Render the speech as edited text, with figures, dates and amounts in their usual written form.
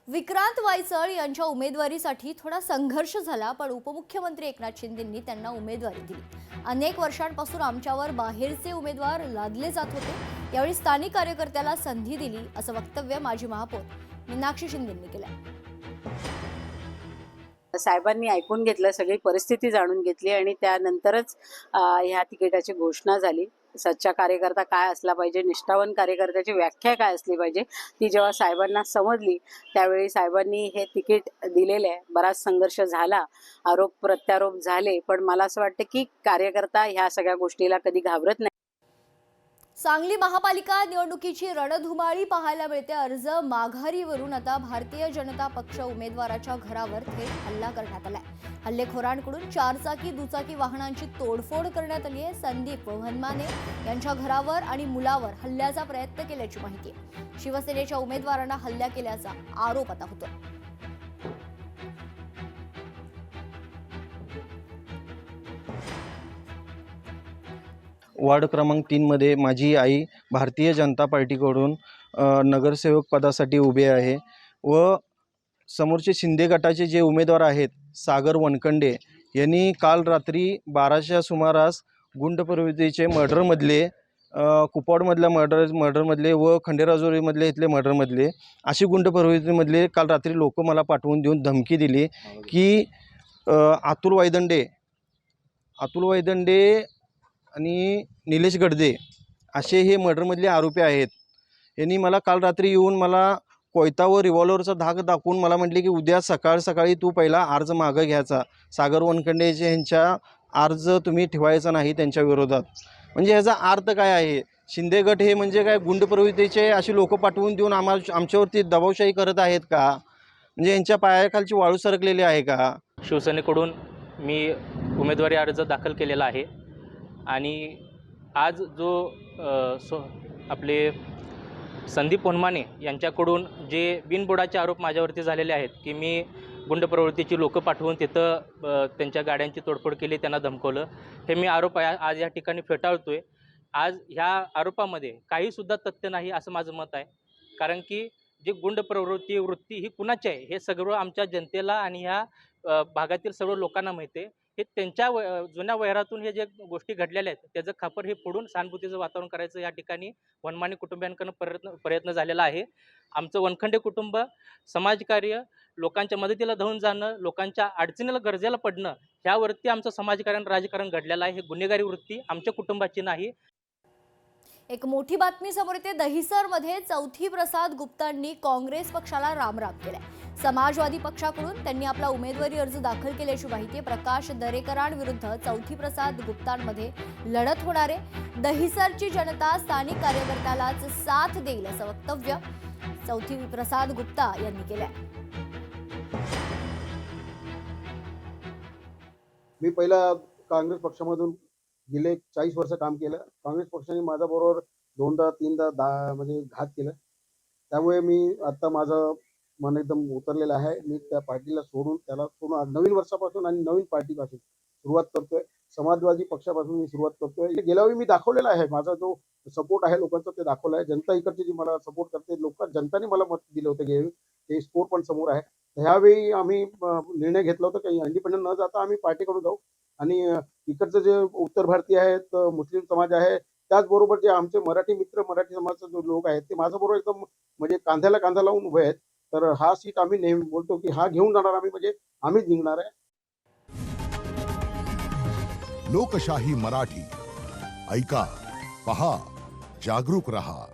विक्रांत वायचळ यांच्या उमेदवारीसाठी थोडा संघर्ष झाला, पण उपमुख्यमंत्री एकनाथ शिंदेंनी त्यांना उमेदवारी दिली। अनेक वर्षांपासून आमच्यावर बाहेरचे उमेदवार लादले जात होते, यावेळी स्थानिक कार्यकर्त्याला संधी दिली, असं वक्तव्य माजी महापौर मीनाक्षी शिंदेंनी केलं। साहेबांनी ऐकून घेतलं, सगळी परिस्थिती जाणून घेतली आणि त्यानंतरच ह्या तिकिटाची घोषणा झाली। सच्चा कार्यकर्ता काय असला पाहिजे, निष्ठावान कार्यकर्त्याची व्याख्या काय असली पाहिजे, ती जेव्हा साहेबांना समजली त्यावेळी साहेबांनी हे तिकीट दिलेले आहे। बराच संघर्ष झाला, आरोप प्रत्यारोप झाले, पण मला असं वाटतं की कार्यकर्ता ह्या सगळ्या गोष्टीला कधी घाबरत नाही। सांगली महापालिका निवडणुकीची रणधुमाळी पाहायला मिळते। अर्ज माघारीवरून आता भारतीय जनता पक्ष उमेदवाराच्या घरावर थेट हल्ला करण्यात आलाय। हल्लेखोरांकडून चारचाकी दुचाकी वाहनांची तोडफोड करण्यात आली आहे। संदीप वनमाने यांच्या घरावर आणि मुलावर हल्ल्याचा प्रयत्न केल्याची माहिती आहे। शिवसेनेच्या उमेदवारांना हल्ला केल्याचा आरोप आता होतोय। वार्ड क्रमांक 3 मध्ये माझी आई भारतीय जनता पार्टीकडून नगरसेवक पदासाठी उभे आहे व समोरचे शिंदे गटाचे जे उमेदवार आहेत सागर वनखंडे यांनी काल रात्री 12च्या सुमारास गुंड प्रवृत्तीचे मर्डरमधले कुपवाडमधल्या मर्डरमधले व खंडेराजुरीमधले इथले मर्डरमधले अशी गुंड प्रवृत्तीमधले काल रात्री लोक मला पाठवून देऊन धमकी दिली की अतुल वैदंडे आणि निलेश गडदे असे हे मर्डरमधले आरोपी आहेत। यांनी मला काल रात्री येऊन मला कोयता व रिव्हॉल्वरचा धाक दाखवून मला म्हटले की उद्या सकाळी तू पहिला अर्ज मागं घ्यायचा, सागर वनखंडेचे यांच्या अर्ज तुम्ही ठेवायचा नाही त्यांच्या विरोधात। म्हणजे याचा अर्थ काय आहे? शिंदे गट हे म्हणजे काय गुंड प्रवृत्तीचे अशी लोक पाठवून देऊन आमच्यावरती दबावशाही करत आहेत का? म्हणजे यांच्या पायाखालची वाळू सरकलेली आहे का? शिवसेनेकडून मी उमेदवारी अर्ज दाखल केलेला आहे आणि आज जो आपले संदीप वनमाने यांच्याकडून जे बिनबुडाचे आरोप माझ्यावरती झालेले आहेत की मी गुंड प्रवृत्तीची लोकं पाठवून तिथं त्यांच्या गाड्यांची तोडफोड केली, त्यांना धमकवलं, हे मी आरोप आज या ठिकाणी फेटाळतोय। आज ह्या आरोपामध्ये काहीसुद्धा तथ्य नाही असं माझं मत आहे, कारण की जी गुंड वृत्ती ही कुणाची आहे हे सगळं आमच्या जनतेला आणि ह्या भागातील सर्व लोकांना माहिती आहे। हे त्यांच्या जुन्या वैरातून हे जे गोष्टी घडलेल्या आहेत त्याचं खापर हे फोडून सहानुभूतीचं वातावरण करायचं या ठिकाणी वनमाने कुटुंबियांकडून प्रयत्न झालेला आहे। आमचं वनखंडे कुटुंब समाजकार्य, लोकांच्या मदतीला धावून जाणं, लोकांच्या अडचणीला गरजेला पडणं, ह्यावरती आमचं समाजकारण राजकारण घडलेलं आहे। हे गुन्हेगारी वृत्ती आमच्या कुटुंबाची नाही। एक मोठी बातमी समोर येते। दहिसरमध्ये चौथी प्रसाद गुप्तांनी काँग्रेस पक्षाला रामराम केलाय। समाजवादी पक्षाकडून त्यांनी आपला उमेदवारी अर्ज दाखल केल्याची माहिती आहे। प्रकाश दरेकरांविरुद्ध चौथी प्रसाद गुप्तांमध्ये लढत होणार आहे। दहिसरची जनता स्थानिक कार्यकर्त्यालाच साथ देईल असं वक्तव्य चौथी प्रसाद गुप्ता यांनी केलंय। मी पहिला काँग्रेस पक्षामधून गेले 40 वर्ष काम केलं। काँग्रेस पक्षाने माझ्याबरोबर 2दा-3दा म्हणजे घात केलं, त्यामुळे मी आता माझं मन एकदम उतरलेलं आहे। मी त्या पार्टीला सोडून नवीन वर्षापासून आणि नवीन पार्टीपासून सुरुवात करतोय। समाजवादी पक्षापासून मी सुरुवात करतोय। गेल्या वेळी मी दाखवलेला आहे, माझा जो सपोर्ट आहे लोकांचा ते दाखवला आहे। जनता इकडची जी मला सपोर्ट करते, जनताने मला मत दिलं होतं गेल्यावेळी, ते स्कोर पण समोर आहे। ह्यावेळी आम्ही निर्णय घेतला होता की इंडिपेंडंट न जाता आम्ही पार्टीकडून जाऊ आणि इकडचं जे उत्तर भारतीय आहेत, मुस्लिम समाज आहे, त्याचबरोबर जे आमचे मराठी मित्र, मराठी समाजाचे जो लोक आहेत ते माझ्याबरोबर एकदम म्हणजे कांद्याला कांदा लावून उभे आहेत। तर हा सीट आम्ही नेहमी बोलतो की हा घेऊन जाणार आम्ही, म्हणजे आम्हीच जिंकणार आहे। लोकशाही मराठी ऐका, पहा, जागरूक रहा।